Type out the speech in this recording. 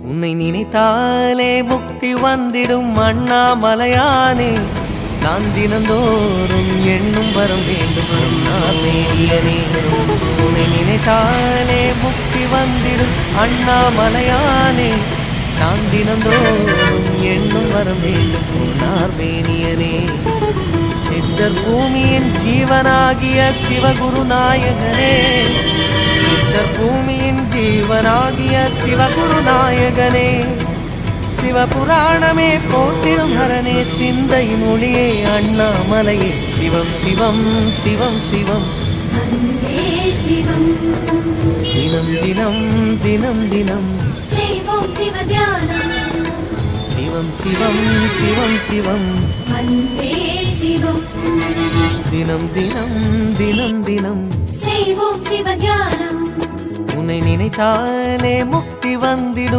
உன்னை நினைத்தாலே முக்தி வந்திடும் அண்ணாமலையானே. நான் தினந்தோறும் எண்ணும் வரம் வேண்டும் அண்ணாமேனியனே. உன்னை நினைத்தாலே முக்தி வந்திடும் அண்ணாமலையானே. நான் தினந்தோறும் எண்ணும் வரம் வேண்டும் பொன்னார்மேனியனே. சித்தர் பூமியின் ஜீவனாகிய சிவகுரு நாயகனே. சித்தர் பூமியின் ஜீவனாகிய சிவகுரு நாயகனே. சிவபுராணமே போற்றிடும் ஹரனே. சிந்தையின் ஒளியே அண்ணாமலையே. சிவம் சிவம் சிவம் சிவம் தினம் தினம் தினம் தினம் செய்வோம் சிவ தியானம். சிவம் சிவம் சிவம் சிவம் அன்பே சிவம். தினம் தினம் தினம் தினம் செய்வோம் சிவ தியானம். உன்னை நினைத்தாலே முக்தி வந்திடும்